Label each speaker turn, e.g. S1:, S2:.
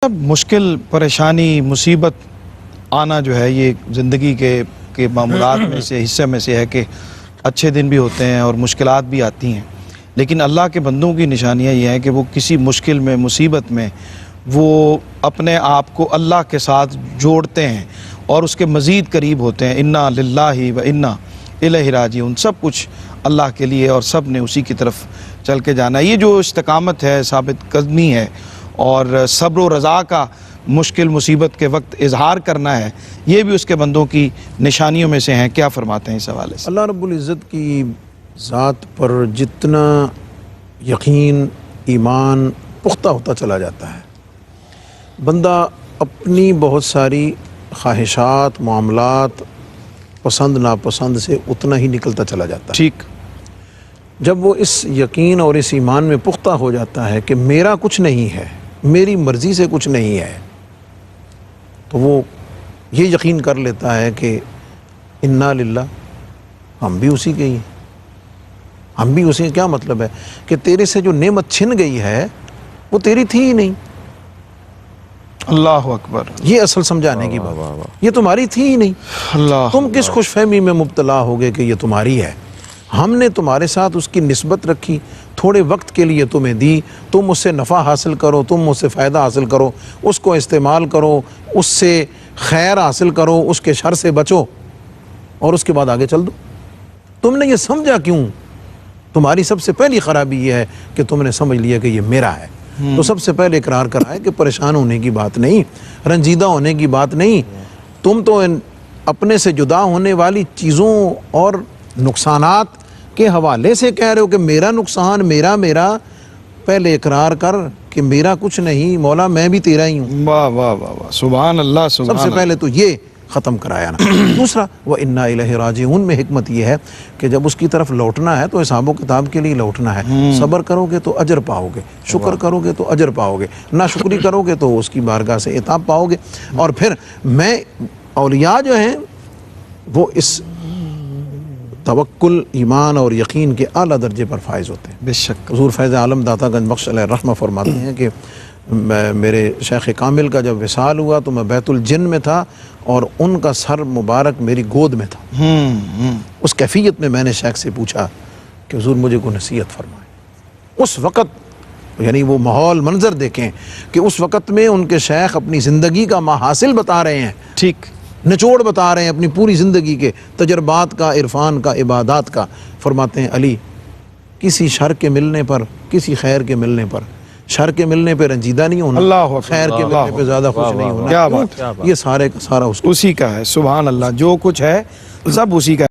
S1: مشکل پریشانی مصیبت آنا جو ہے یہ زندگی کے معمولات میں سے حصے میں سے ہے کہ اچھے دن بھی ہوتے ہیں اور مشکلات بھی آتی ہیں، لیکن اللہ کے بندوں کی نشانیاں یہ ہیں کہ وہ کسی مشکل میں مصیبت میں وہ اپنے آپ کو اللہ کے ساتھ جوڑتے ہیں اور اس کے مزید قریب ہوتے ہیں۔ انا للہ و انا الیہ راجعون، سب کچھ اللہ کے لیے اور سب نے اسی کی طرف چل کے جانا ہے۔ یہ جو استقامت ہے، ثابت قدمی ہے اور صبر و رضا کا مشکل مصیبت کے وقت اظہار کرنا ہے، یہ بھی اس کے بندوں کی نشانیوں میں سے ہیں۔ کیا فرماتے ہیں اس حوالے سے؟
S2: اللہ رب العزت کی ذات پر جتنا یقین ایمان پختہ ہوتا چلا جاتا ہے، بندہ اپنی بہت ساری خواہشات معاملات پسند ناپسند سے اتنا ہی نکلتا چلا جاتا ہے۔
S1: ٹھیک،
S2: جب وہ اس یقین اور اس ایمان میں پختہ ہو جاتا ہے کہ میرا کچھ نہیں ہے، میری مرضی سے کچھ نہیں ہے، تو وہ یہ یقین کر لیتا ہے کہ انا للہ، ہم بھی اسی کے ہی ہیں، ہم بھی اسی۔ کیا مطلب ہے کہ تیرے سے جو نعمت چھن گئی ہے وہ تیری تھی ہی نہیں۔
S1: اللہ اکبر،
S2: یہ اصل سمجھانے کی بات، یہ تمہاری تھی ہی نہیں۔
S1: اللہ
S2: تم کس خوش فہمی میں مبتلا ہو گئے کہ یہ تمہاری ہے؟ ہم نے تمہارے ساتھ اس کی نسبت رکھی، تھوڑے وقت کے لیے تمہیں دی، تم اس سے نفع حاصل کرو، تم اس سے فائدہ حاصل کرو، اس کو استعمال کرو، اس سے خیر حاصل کرو، اس کے شر سے بچو، اور اس کے بعد آگے چل دو۔ تم نے یہ سمجھا کیوں؟ تمہاری سب سے پہلی خرابی یہ ہے کہ تم نے سمجھ لیا کہ یہ میرا ہے۔ تو سب سے پہلے اقرار کرائے کہ پریشان ہونے کی بات نہیں، رنجیدہ ہونے کی بات نہیں، تم تو اپنے سے جدا ہونے والی چیزوں اور نقصانات کے حوالے سے کہہ رہے ہو کہ میرا نقصان میرا۔ پہلے اقرار کر کہ میرا کچھ نہیں مولا، میں بھی تیرا ہی ہوں۔
S1: واہ واہ واہ واہ، سبحان اللہ، سبحان
S2: سب سے پہلے تو یہ ختم کرایا نا۔ دوسرا، وَإِنَّا إِلَيْهِ رَاجِعُونَ میں حکمت یہ ہے کہ جب اس کی طرف لوٹنا ہے تو حساب و کتاب کے لیے لوٹنا ہے۔ صبر کرو گے تو اجر پاؤ گے، شکر کرو گے تو اجر پاؤ گے، ناشکری کرو گے تو اس کی بارگاہ سے عتاب پاؤ گے۔ اور پھر میں اولیاء جو ہیں وہ اس توکل، ایمان اور یقین کے اعلیٰ درجے پر فائز ہوتے ہیں۔
S1: بے شک،
S2: حضور فیض عالم داتا گنج بخش علیہ الرحمہ فرماتے ہیں کہ میرے شیخ کامل کا جب وصال ہوا تو میں بیت الجن میں تھا اور ان کا سر مبارک میری گود میں تھا۔ اس کیفیت میں نے شیخ سے پوچھا کہ حضور مجھے کو نصیحت فرمائے۔ اس وقت یعنی وہ ماحول منظر دیکھیں کہ اس وقت میں ان کے شیخ اپنی زندگی کا محاصل بتا رہے ہیں،
S1: ٹھیک،
S2: نچوڑ بتا رہے ہیں اپنی پوری زندگی کے تجربات کا، عرفان کا، عبادات کا۔ فرماتے ہیں علی، کسی شر کے ملنے پر، کسی خیر کے ملنے پر، شر کے ملنے پہ رنجیدہ نہیں ہونا،
S1: اللہ
S2: خیر کے ملنے پہ زیادہ خوش نہیں ہونا۔
S1: کیا بات،
S2: یہ سارے کا سارا اس
S1: اسی کا ہے۔ سبحان اللہ، جو کچھ ہے سب اسی کا ہے۔